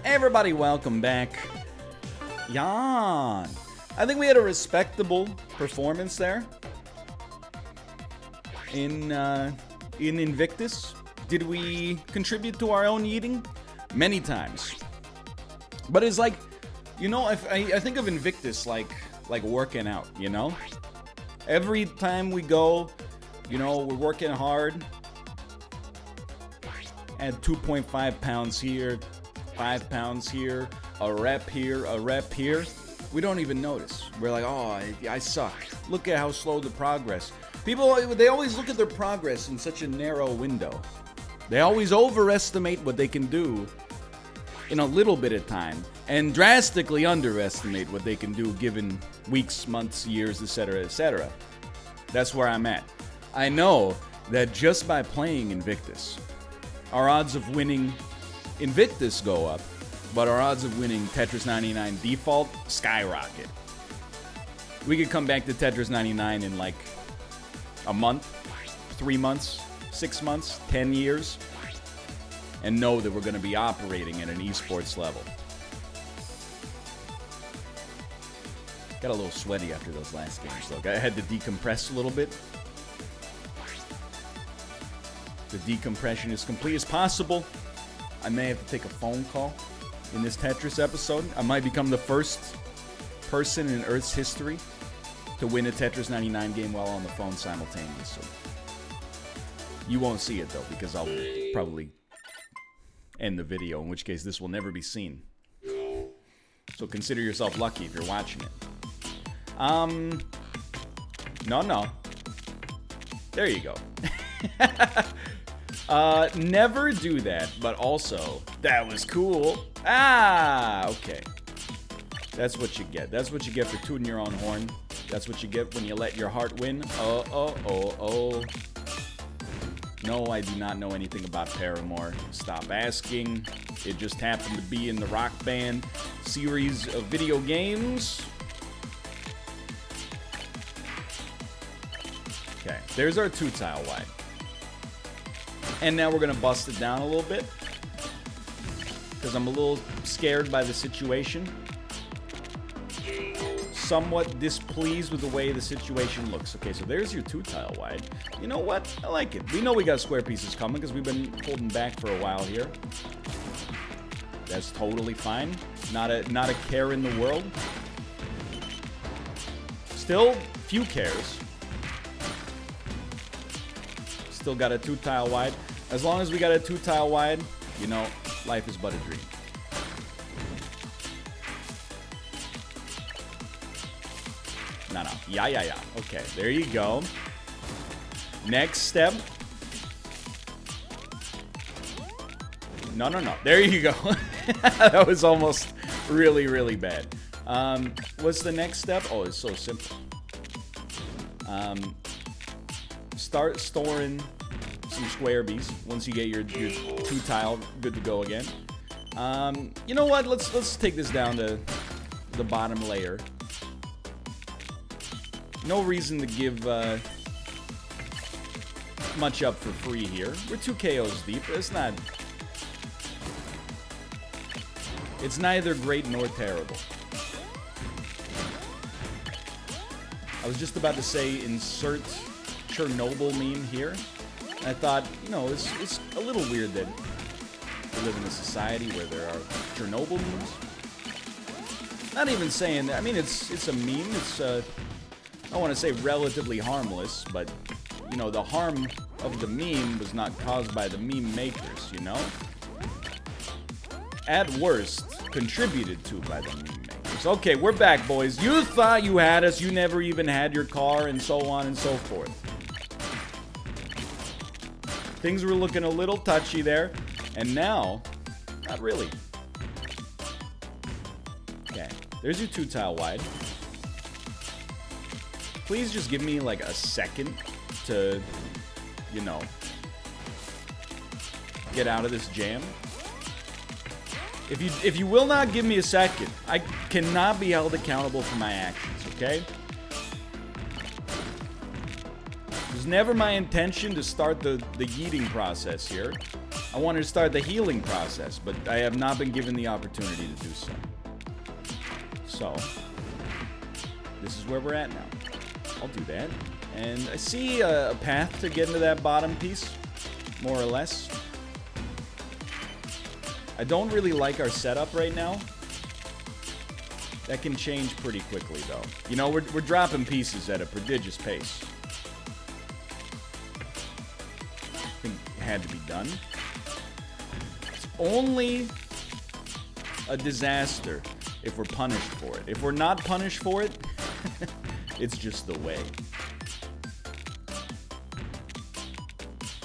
Everybody, welcome back. Jan. I think we had a respectable performance there in Invictus. Did we contribute to our own eating? Many times. But it's like, you know, I think of Invictus like working out, you know? Every time we go, you know, we're working hard. Add 2.5 pounds here, 5 pounds here, a rep here, a rep here. We don't even notice. We're like, oh, I suck. Look at how slow the progress. People, they always look at their progress in such a narrow window. They always overestimate what they can do in a little bit of time and drastically underestimate what they can do given weeks, months, years, etc., etc. That's where I'm at. I know that just by playing Invictus, our odds of winning Invictus go up, but our odds of winning Tetris 99 default skyrocket. We could come back to Tetris 99 in like a month, 3 months, 6 months, 10 years, and know that we're going to be operating at an esports level. Got a little sweaty after those last games, though. I had to decompress a little bit. The decompression is complete as possible. I may have to take a phone call in this Tetris episode. I might become the first person in Earth's history to win a Tetris 99 game while on the phone simultaneously. You won't see it, though, because I'll probably end the video, in which case this will never be seen. So consider yourself lucky if you're watching it. No. There you go. Never do that, but also, that was cool. Okay. That's what you get. That's what you get for tooting your own horn. That's what you get when you let your heart win. Oh. No, I do not know anything about Paramore. Stop asking. It just happened to be in the Rock Band series of video games. Okay, there's our 2-tile wide. And now we're going to bust it down a little bit, because I'm a little scared by the situation. Somewhat displeased with the way the situation looks. Okay, so there's your 2-tile wide. You know what? I like it. We know we got square pieces coming because we've been holding back for a while here. That's totally fine. Not a care in the world. Still, few cares. Still got a 2-tile wide. As long as we got a 2-tile wide, you know, life is but a dream. No. Yeah. Okay, there you go. Next step. No. There you go. That was almost really, really bad. What's the next step? Oh, it's so simple. Start storing some square bees once you get your 2-tile good to go again. You know what? Let's take this down to the bottom layer. No reason to give much up for free here. We're 2 KOs deep. It's neither great nor terrible. I was just about to say insert Chernobyl meme here. I thought, you know, it's a little weird that we live in a society where there are Chernobyl memes. Not even saying that. I mean, it's a meme. It's I don't want to say relatively harmless, but, you know, the harm of the meme was not caused by the meme makers, you know? At worst, contributed to by the meme makers. Okay, we're back, boys. You thought you had us, you never even had your car, and so on and so forth. Things were looking a little touchy there, and now, not really. Okay, there's your 2-tile wide. Please just give me like a second to, you know, get out of this jam. If you will not give me a second, I cannot be held accountable for my actions, okay? It was never my intention to start the yeeting process here. I wanted to start the healing process, but I have not been given the opportunity to do so. So, this is where we're at now. I'll do that. And I see a path to get into that bottom piece, more or less. I don't really like our setup right now. That can change pretty quickly, though. You know, we're dropping pieces at a prodigious pace. I think it had to be done. It's only a disaster if we're punished for it. If we're not punished for it, it's just the way.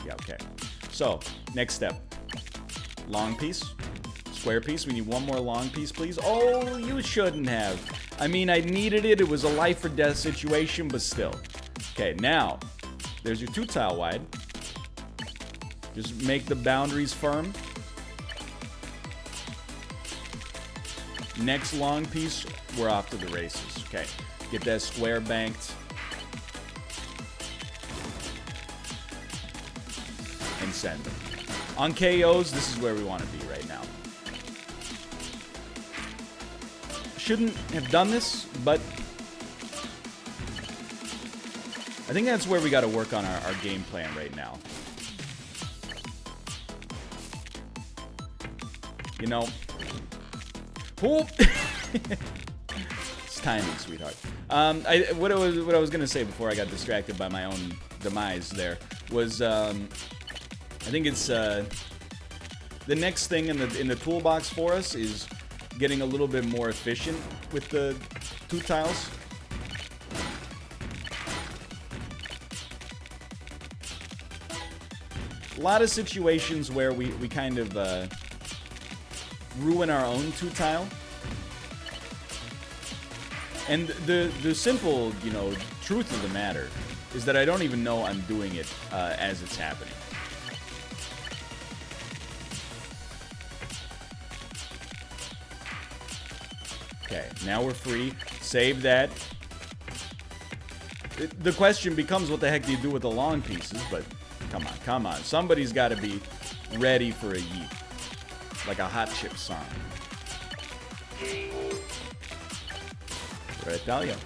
Yeah, okay. So, next step. Long piece. Square piece. We need one more long piece, please. Oh, you shouldn't have. I mean, I needed it. It was a life or death situation, but still. Okay, now, there's your 2-tile wide. Just make the boundaries firm. Next long piece, we're off to the races. Okay, get that square banked. And send them. On KOs, this is where we want to be right now. Shouldn't have done this, but I think that's where we got to work on our game plan right now. You know, it's timing, sweetheart. What I was gonna say before I got distracted by my own demise there was I think it's the next thing in the toolbox for us is getting a little bit more efficient with the 2 tiles. A lot of situations where we kind of ruin our own 2-tile. And the simple, you know, truth of the matter is that I don't even know I'm doing it as it's happening. Okay, now we're free. Save that. The question becomes, what the heck do you do with the long pieces? But come on, come on. Somebody's got to be ready for a yeet. Like a Hot Chip song. Right, Dahlia.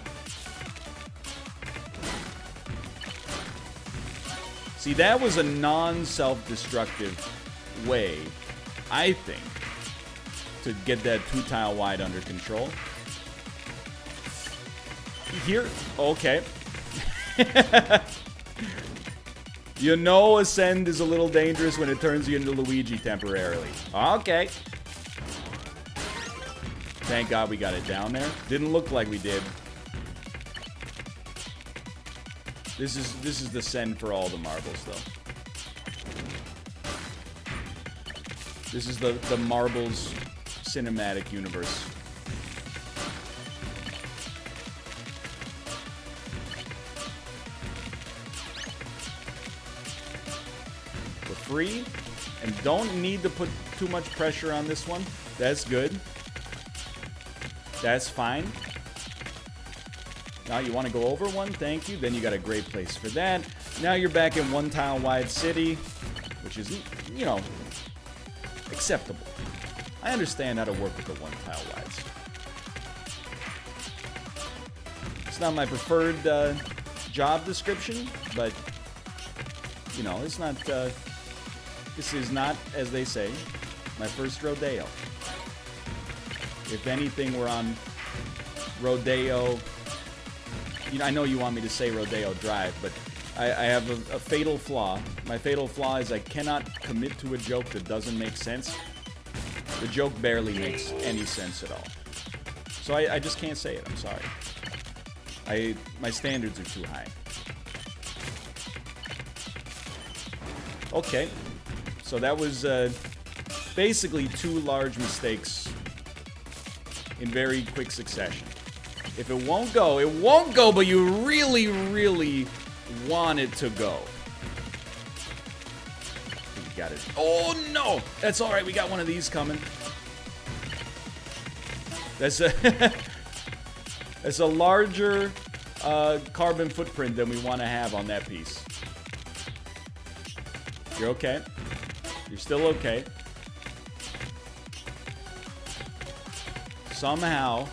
See, that was a non-self-destructive way, I think, to get that 2-tile wide under control. Here, okay. You know Ascend is a little dangerous when it turns you into Luigi temporarily. Okay. Thank God we got it down there. Didn't look like we did. This is the send for all the marbles, though. This is the marbles cinematic universe. We're free and don't need to put too much pressure on this one. That's good. That's fine. Now you want to go over one? Thank you. Then you got a great place for that. Now you're back in 1-tile wide city, which is, you know, acceptable. I understand how to work with the 1-tile wides. It's not my preferred job description, but, you know, it's not, this is not, as they say, my first rodeo. If anything, we're on Rodeo. You know, I know you want me to say Rodeo Drive, but I have a fatal flaw. My fatal flaw is I cannot commit to a joke that doesn't make sense. The joke barely makes any sense at all. So I just can't say it. I'm sorry. My standards are too high. Okay. So that was basically 2 large mistakes in very quick succession. If it won't go, it won't go, but you really, really want it to go. You got it. Oh, no! That's all right. We got one of these coming. That's a, that's a larger carbon footprint than we want to have on that piece. You're okay. You're still okay. Somehow,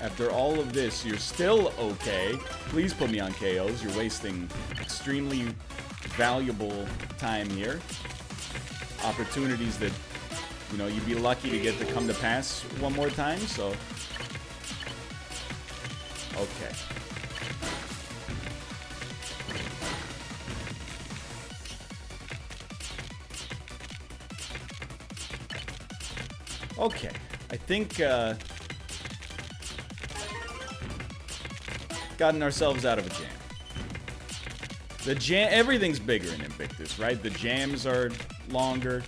after all of this, you're still okay. Please put me on KOs. You're wasting extremely valuable time here. Opportunities that, you know, you'd be lucky to get to come to pass one more time, so. Okay. Okay. I think, gotten ourselves out of a jam. The jam, everything's bigger in Invictus, right? The jams are longer,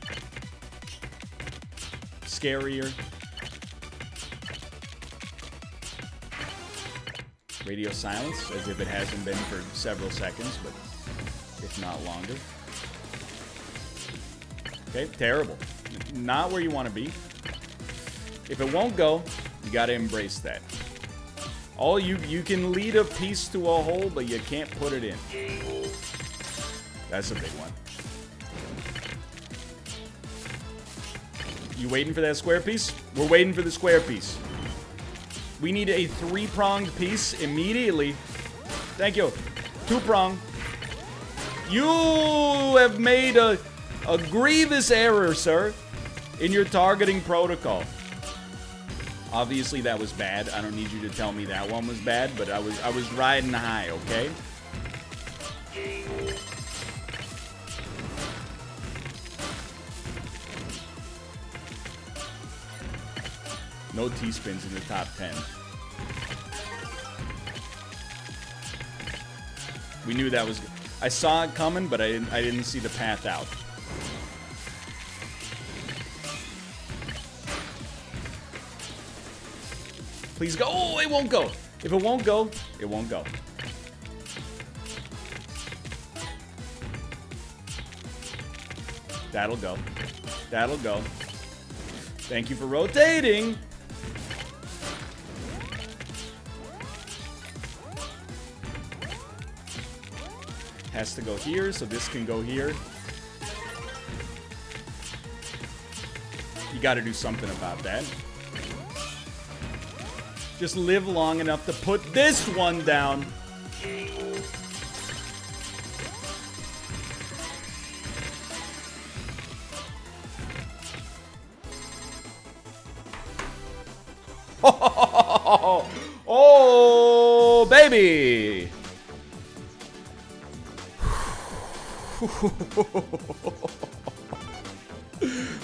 scarier. Radio silence, as if it hasn't been for several seconds, but if not longer. Okay, terrible. Not where you want to be. If it won't go, you gotta embrace that. All you can lead a piece to a hole, but you can't put it in. That's a big one. You waiting for that square piece? We're waiting for the square piece. We need a 3-pronged piece immediately. Thank you. 2-prong. You have made a grievous error, sir, in your targeting protocol. Obviously, that was bad. I don't need you to tell me that one was bad, but I was riding high, okay? No T-spins in the top 10. We knew that was... I saw it coming, but I didn't see the path out. Please go. Oh, it won't go. If it won't go, it won't go. That'll go. That'll go. Thank you for rotating. Has to go here, so this can go here. You gotta do something about that. Just live long enough to put this one down. Oh, baby.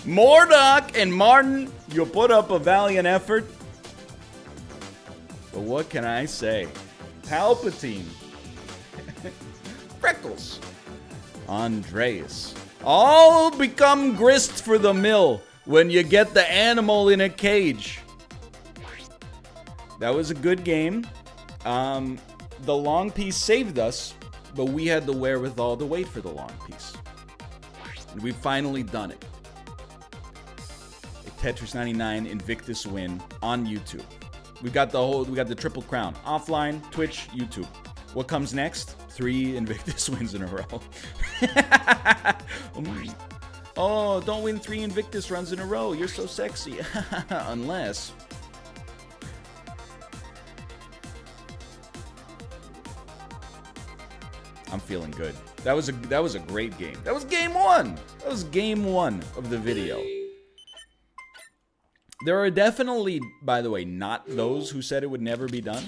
Mordock and Martin, you put up a valiant effort. But what can I say? Palpatine. Freckles. Andreas. All become grist for the mill when you get the animal in a cage. That was a good game. The long piece saved us, but we had the wherewithal to wait for the long piece. And we've finally done it. A Tetris 99 Invictus win on YouTube. We got the triple crown. Offline, Twitch, YouTube. What comes next? 3 Invictus wins in a row. Oh, don't win 3 Invictus runs in a row. You're so sexy. Unless... I'm feeling good. That was a great game. That was game 1. That was game 1 of the video. There are definitely, by the way, not those who said it would never be done.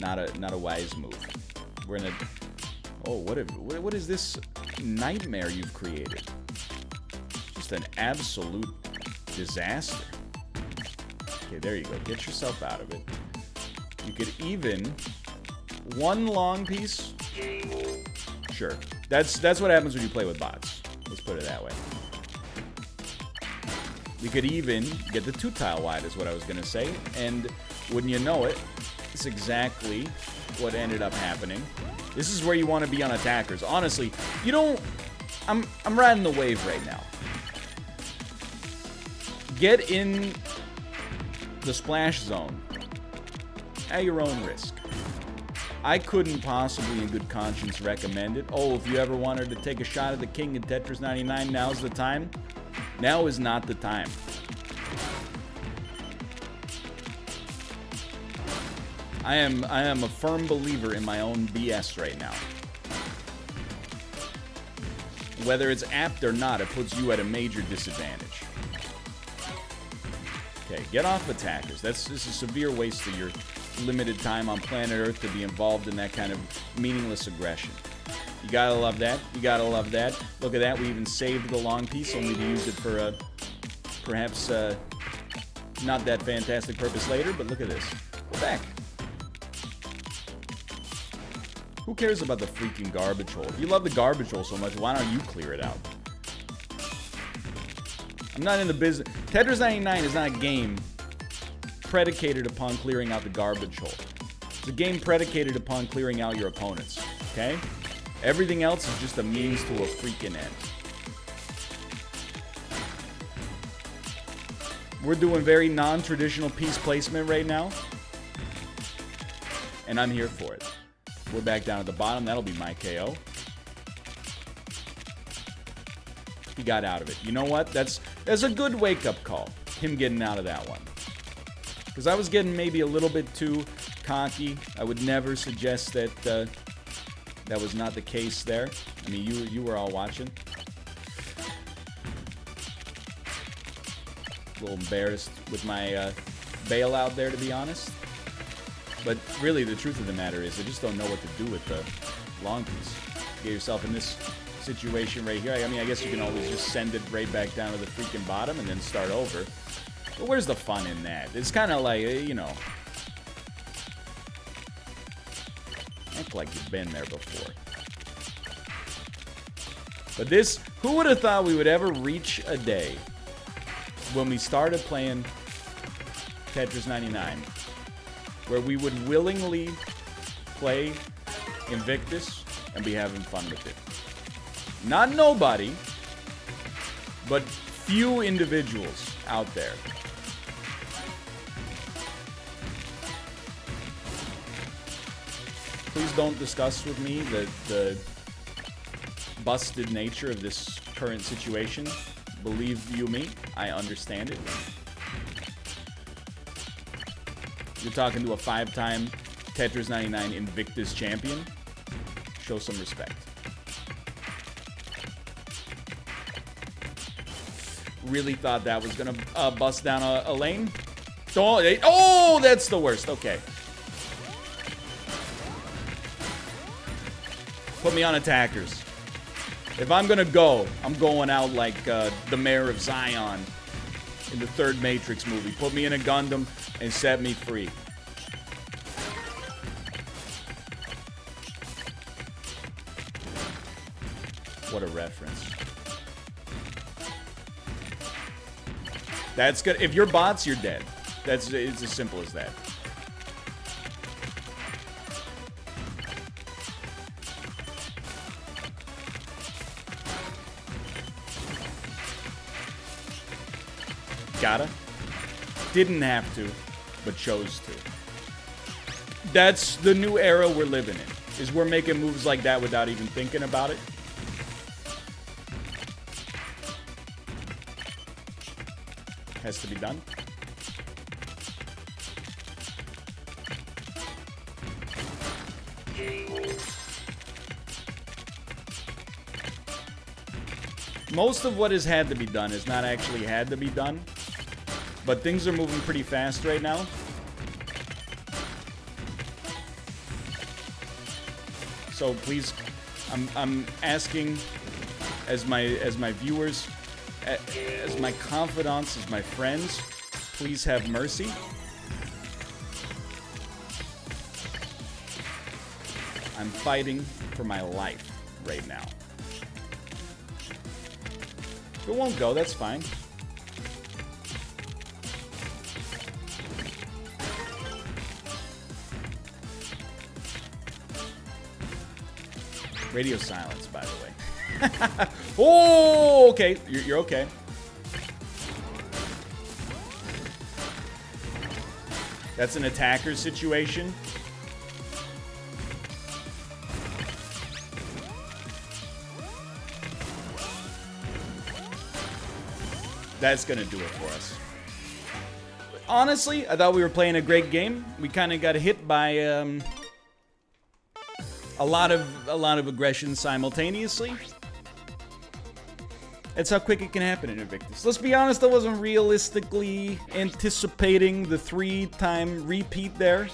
Not a wise move. We're in a... Oh, what is this nightmare you've created? Just an absolute disaster. Okay, there you go. Get yourself out of it. You could even... 1 long piece? Sure. That's what happens when you play with bots. Let's put it that way. We could even get the 2-tile wide is what I was going to say. And wouldn't you know it, it's exactly what ended up happening. This is where you want to be on attackers. Honestly, you don't... I'm riding the wave right now. Get in the splash zone at your own risk. I couldn't possibly in good conscience recommend it. Oh, if you ever wanted to take a shot at the king in Tetris 99, now's the time. Now is not the time. I am a firm believer in my own BS right now. Whether it's apt or not, it puts you at a major disadvantage. Okay, get off attackers. This is a severe waste of your limited time on planet Earth to be involved in that kind of meaningless aggression. You gotta love that. You gotta love that. Look at that. We even saved the long piece, only to use it for a perhaps not that fantastic purpose later. But look at this. Go back. Who cares about the freaking garbage hole? If you love the garbage hole so much, why don't you clear it out? I'm not in the business. Tetris 99 is not a game predicated upon clearing out the garbage hole. It's a game predicated upon clearing out your opponents, okay? Everything else is just a means to a freaking end. We're doing very non-traditional piece placement right now, and I'm here for it. We're back down at the bottom. That'll be my KO. He got out of it. You know what? That's a good wake-up call, him getting out of that one. Because I was getting maybe a little bit too cocky. I would never suggest that that was not the case there. I mean, you were all watching. A little embarrassed with my bailout there, to be honest. But really, the truth of the matter is, I just don't know what to do with the long piece. Get yourself in this situation right here. I mean, I guess you can always just send it right back down to the freaking bottom and then start over. But where's the fun in that? It's kind of like, you know, act like you've been there before. But this, who would have thought we would ever reach a day when we started playing Tetris 99 where we would willingly play Invictus and be having fun with it. Not nobody, but few individuals out there. Please don't discuss with me the busted nature of this current situation. Believe you me, I understand it. You're talking to a 5-time Tetris 99 Invictus champion. Show some respect. Really thought that was gonna bust down a lane. Oh, that's the worst. Okay. Put me on attackers. If I'm gonna go, I'm going out like the Mayor of Zion in the third Matrix movie. Put me in a Gundam and set me free. What a reference. That's good. If you're bots, you're dead. It's as simple as that. Gotta. Didn't have to, but chose to. That's the new era we're living in, is we're making moves like that without even thinking about it. Has to be done. Most of what has had to be done is not actually had to be done, but things are moving pretty fast right now. So please, I'm asking as my viewers, as my confidants, as my friends, please have mercy. I'm fighting for my life right now. If it won't go, that's fine. Radio silence, by the way. Oh, okay. You're okay. That's an attacker situation. That's gonna do it for us. Honestly, I thought we were playing a great game. We kind of got hit by a lot of aggression simultaneously. That's how quick it can happen in Invictus. Let's be honest, I wasn't realistically anticipating the 3-time repeat there.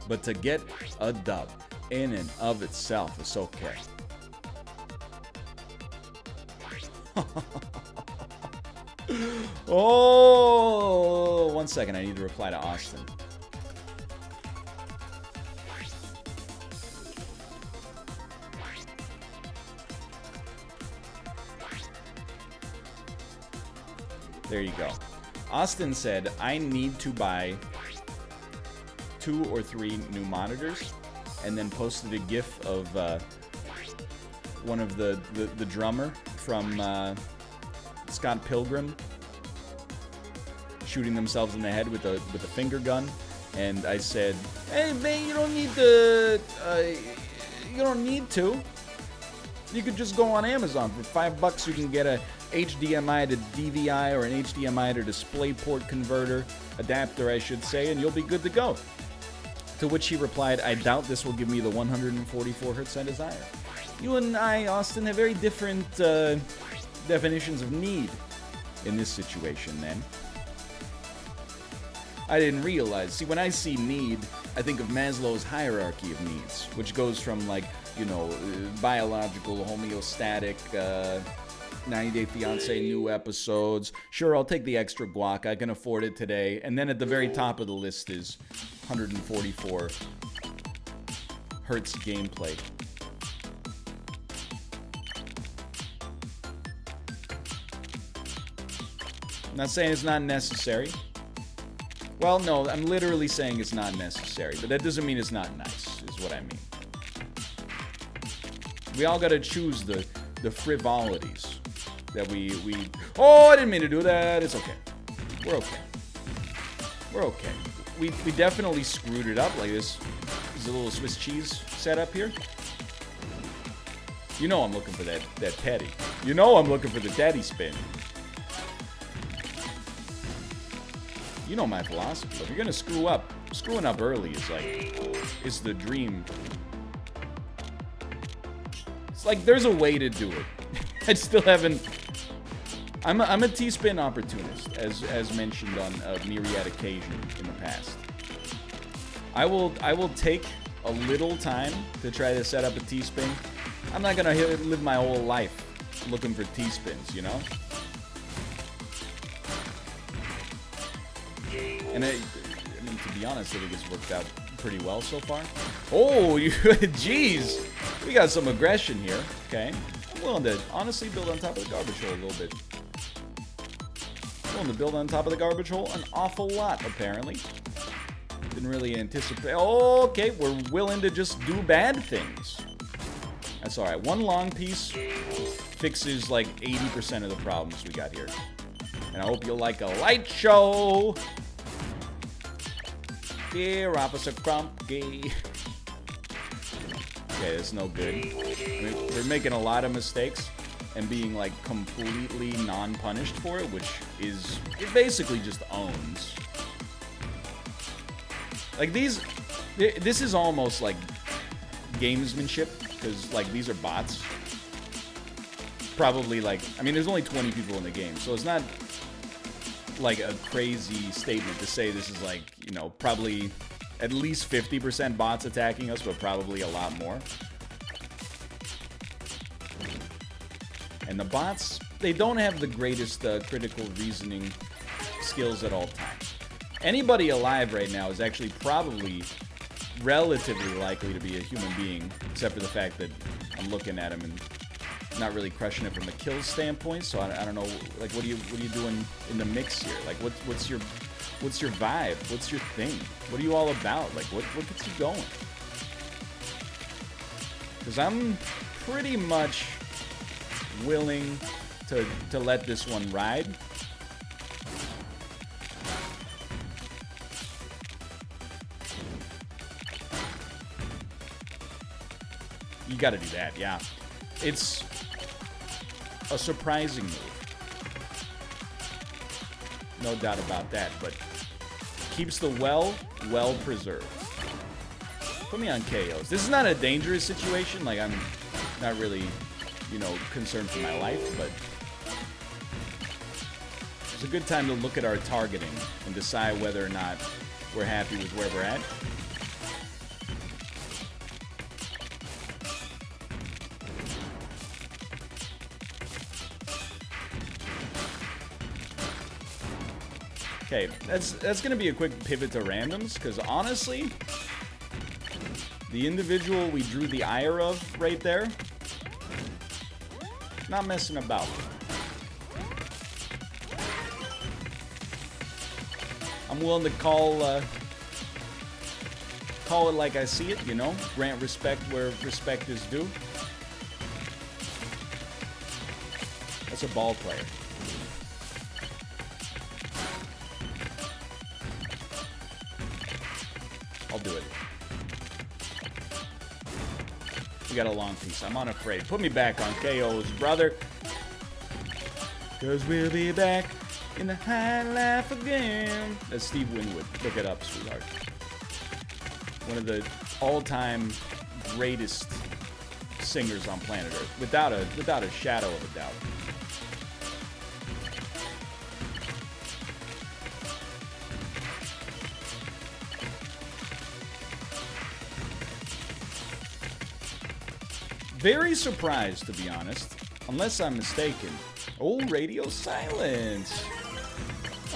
But to get a dub in and of itself is okay. Oh, 1 second, I need to reply to Austin. There you go. Austin said, I need to buy 2 or 3 new monitors, and then posted a gif of one of the drummer from Scott Pilgrim shooting themselves in the head with a finger gun. And I said, hey man, you don't need to. You could just go on Amazon for $5. You can get a HDMI to DVI or an HDMI to DisplayPort converter, adapter I should say, and you'll be good to go. To which he replied, I doubt this will give me the 144 Hz I desire. You and I, Austin, have very different definitions of need in this situation, then. I didn't realize. See, when I see need, I think of Maslow's hierarchy of needs, which goes from, like, you know, biological, homeostatic, 90 Day Fiancé new episodes. Sure, I'll take the extra guac. I can afford it today. And then at the very top of the list is 144 Hertz gameplay. I'm not saying it's not necessary. Well, no, I'm literally saying it's not necessary. But that doesn't mean it's not nice, is what I mean. We all gotta choose the frivolities that we... Oh, I didn't mean to do that. It's okay. We're okay. We're okay. We definitely screwed it up like this. There's a little Swiss cheese setup here. You know I'm looking for that teddy. You know I'm looking for the teddy spin. You know my philosophy. If you're gonna screw up, screwing up early is the dream. It's like there's a way to do it. I still haven't. I'm a T-spin opportunist, as mentioned on a myriad occasion in the past. I will take a little time to try to set up a T-spin. I'm not gonna live my whole life looking for T-spins, you know. And I mean, to be honest, I think it's worked out pretty well so far. Oh, jeez, we got some aggression here. Okay. I'm willing to honestly build on top of the garbage hole a little bit. Willing to build on top of the garbage hole an awful lot, apparently. Didn't really anticipate. Okay, we're willing to just do bad things. That's alright. One long piece fixes like 80% of the problems we got here. And I hope you like a light show. Dear Officer Crumpy. Okay, that's no good. I mean, we're making a lot of mistakes and being like completely non-punished for it, which is, it basically just owns. Like this is almost like gamesmanship, because like these are bots. Probably like, I mean, there's only 20 people in the game, so it's not like a crazy statement to say this is like, you know, probably at least 50% bots attacking us, but probably a lot more. And the bots, they don't have the greatest critical reasoning skills at all times. Anybody alive right now is actually probably relatively likely to be a human being, except for the fact that I'm looking at him and not really crushing it from a kill standpoint. So I don't know, like, what are you doing in the mix here? Like, what's your vibe? What's your thing? What are you all about? Like, what gets you going? Because I'm pretty much willing to let this one ride. You got to do that, yeah. It's a surprising move. No doubt about that. But keeps the well preserved. Put me on KOs. This is not a dangerous situation. Like, I'm not really, you know, concerned for my life, but it's a good time to look at our targeting and decide whether or not we're happy with where we're at. Okay, that's gonna be a quick pivot to randoms, because honestly, the individual we drew the ire of right there, not messing about. I'm willing to call it like I see it, you know? Grant respect where respect is due. That's a ball player. I'll do it. We got a long piece. I'm unafraid. Put me back on KOs, brother. 'Cause we'll be back in the high life again. That's Steve Winwood. Look it up, sweetheart. One of the all-time greatest singers on planet Earth, without a shadow of a doubt. Very surprised, to be honest, unless I'm mistaken. Oh, radio silence.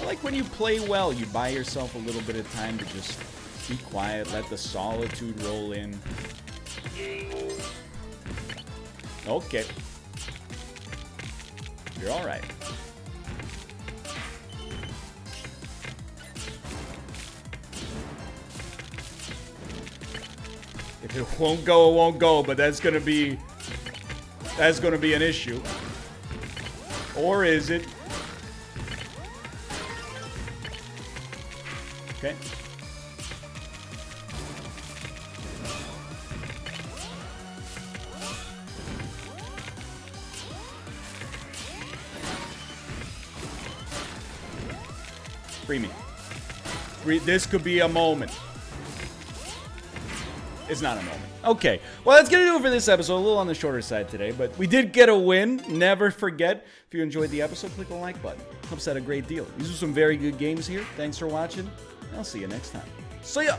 I like when you play well, you buy yourself a little bit of time to just be quiet, let the solitude roll in. Okay. You're all right. If it won't go, it won't go, but that's gonna be an issue. Or is it? Okay. Free me. This could be a moment. It's not a moment. Okay, well, that's gonna do it for this episode. A little on the shorter side today, but we did get a win. Never forget, if you enjoyed the episode, click the like button. Helps out a great deal. These are some very good games here. Thanks for watching. I'll see you next time. See ya!